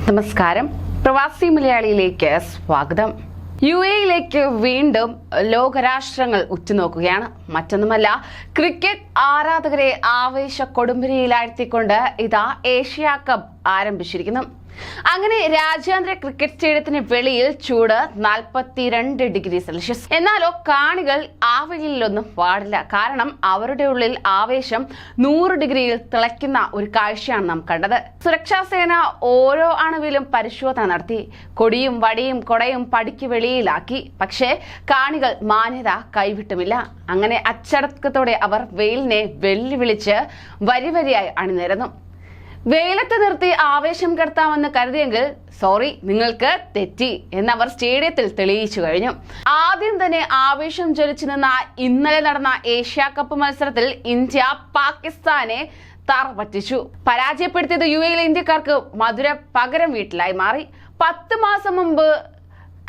നമസ്കാരം, പ്രവാസി മലയാളിയിലേക്ക് സ്വാഗതം. യുഎഇയിലേക്ക് വീണ്ടും ലോകരാഷ്ട്രങ്ങൾ ഉറ്റുനോക്കുകയാണ്. മറ്റൊന്നുമല്ല, ക്രിക്കറ്റ് ആരാധകരെ ആവേശ കൊടുമ്പിരിയിലാഴ്ത്തിക്കൊണ്ട് ഇതാ ഏഷ്യ കപ്പ് ആരംഭിച്ചിരിക്കുന്നു. അങ്ങനെ രാജ്യാന്തര ക്രിക്കറ്റ് സ്റ്റേഡിയത്തിന് വെളിയിൽ ചൂട് 42 ഡിഗ്രി സെൽഷ്യസ്. എന്നാലോ കാണികൾ ആ വെയിലൊന്നും പാടില്ല. കാരണം അവരുടെ ഉള്ളിൽ ആവേശം 100 ഡിഗ്രിയിൽ തിളയ്ക്കുന്ന ഒരു കാഴ്ചയാണ് നാം കണ്ടത്. സുരക്ഷാ സേന ഓരോ അണുവിലും പരിശോധന നടത്തി. കൊടിയും വടിയും കൊടയും പടിക്ക് വെളിയിലാക്കി. പക്ഷേ കാണികൾ മാന്യത കൈവിട്ടുമില്ല. അങ്ങനെ അച്ചടക്കത്തോടെ അവർ വെയിലിനെ വെല്ലുവിളിച്ച് വരിവരിയായി അണിനിരന്നു. വെയിലത്ത് നിർത്തി ആവേശം കെടുത്താമെന്ന് കരുതിയെങ്കിൽ സോറി, നിങ്ങൾക്ക് തെറ്റി എന്നവർ സ്റ്റേഡിയത്തിൽ തെളിയിച്ചു കഴിഞ്ഞു. ആദ്യം തന്നെ ആവേശം ജ്വലിച്ചു നിന്ന ഇന്നലെ നടന്ന ഏഷ്യ കപ്പ് മത്സരത്തിൽ ഇന്ത്യ പാകിസ്ഥാനെ തറപറ്റിച്ചു. പരാജയപ്പെടുത്തിയത് യുഎയിലെ ഇന്ത്യക്കാർക്ക് മധുര പകരം വീട്ടിലായി മാറി. 10 മാസം മുമ്പ്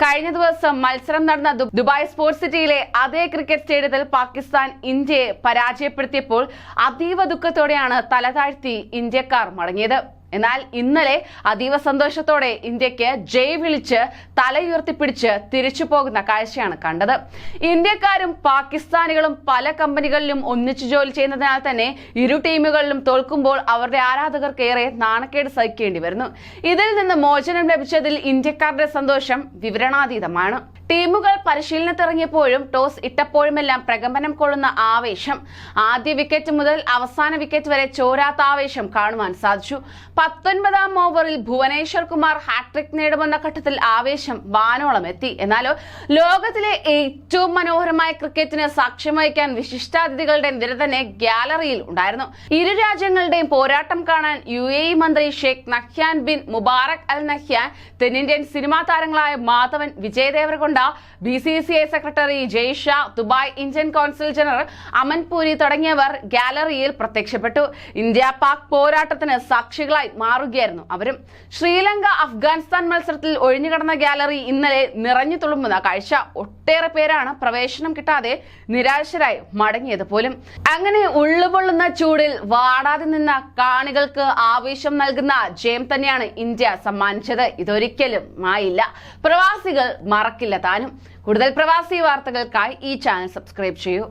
കഴിഞ്ഞ ദിവസം മത്സരം നടന്ന ദുബായ് സ്പോർട്സ് സിറ്റിയിലെ അതേ ക്രിക്കറ്റ് സ്റ്റേഡിയത്തിൽ പാകിസ്ഥാൻ ഇന്ത്യയെ പരാജയപ്പെടുത്തിയപ്പോൾ അതീവ ദുഃഖത്തോടെയാണ് തലതാഴ്ത്തി ഇന്ത്യക്കാർ മടങ്ങിയത്. എന്നാൽ ഇന്നലെ അതീവ സന്തോഷത്തോടെ ഇന്ത്യക്ക് ജയ് വിളിച്ച് തലയുയർത്തിപ്പിടിച്ച് തിരിച്ചു പോകുന്ന കാഴ്ചയാണ് കണ്ടത്. ഇന്ത്യക്കാരും പാകിസ്ഥാനികളും പല കമ്പനികളിലും ഒന്നിച്ചു ജോലി ചെയ്യുന്നതിനാൽ തന്നെ ഇരു ടീമുകളിലും തോൽക്കുമ്പോൾ അവരുടെ ആരാധകർക്ക് ഏറെ നാണക്കേട് സഹിക്കേണ്ടി വരുന്നു. ഇതിൽ നിന്ന് മോചനം ലഭിച്ചതിൽ ഇന്ത്യക്കാരുടെ സന്തോഷം വിവരണാതീതമാണ്. ടീമുകൾ പരിശീലനത്തിറങ്ങിയപ്പോഴും ടോസ് ഇട്ടപ്പോഴുമെല്ലാം പ്രകമ്പനം കൊള്ളുന്ന ആവേശം, ആദ്യ വിക്കറ്റ് മുതൽ അവസാന വിക്കറ്റ് വരെ ചോരാത്ത ആവേശം കാണുവാൻ സാധിച്ചു. 19ാം ഓവറിൽ ഭുവനേശ്വർ കുമാർ ഹാട്രിക് നേടുമെന്ന ഘട്ടത്തിൽ ആവേശം വാനോളം എത്തി. എന്നാലോ ലോകത്തിലെ ഏറ്റവും മനോഹരമായ ക്രിക്കറ്റിന് സാക്ഷ്യം വഹിക്കാൻ വിശിഷ്ടാതിഥികളുടെ നിര തന്നെ ഗ്യാലറിയിൽ ഉണ്ടായിരുന്നു. ഇരു രാജ്യങ്ങളുടെയും പോരാട്ടം കാണാൻ യുഎഇ മന്ത്രി Sheikh Nahyan bin Mubarak Al Nahyan, തെന്നിന്ത്യൻ സിനിമാ താരങ്ങളായ Madhavan, Vijay Deverakonda, BCCI secretary Jay Shah, Dubai Indian consul general Aman Puri തുടങ്ങിയവർ ഗാലറിയിൽ പ്രത്യക്ഷപ്പെട്ടു. ഇന്ത്യ പാക് പോരാട്ടത്തിന് സാക്ഷികളായി മാറുകയായിരുന്നു അവരും. ശ്രീലങ്ക അഫ്ഗാനിസ്ഥാൻ മത്സരത്തിൽ ഒഴിഞ്ഞുകിടന്ന ഗാലറി ഇന്നലെ നിറഞ്ഞു തുളുമ്പുന്ന കാഴ്ച. ഒട്ടേറെ പേരാണ് പ്രവേശനം കിട്ടാതെ നിരാശരായി മടങ്ങിയത് പോലും. അങ്ങനെ ഉള്ളുപൊള്ളുന്ന ചൂടിൽ വാടാതെ നിന്ന കാണികൾക്ക് ആവേശം നൽകുന്ന ജയം തന്നെയാണ് ഇന്ത്യ സമ്മാനിച്ചത്. ഇതൊരിക്കലും മായില്ല. പ്രവാസികൾ മറക്കില്ല താനും. കൂടുതൽ പ്രവാസി വാർത്തകൾക്കായി ഈ ചാനൽ സബ്സ്ക്രൈബ് ചെയ്യൂ.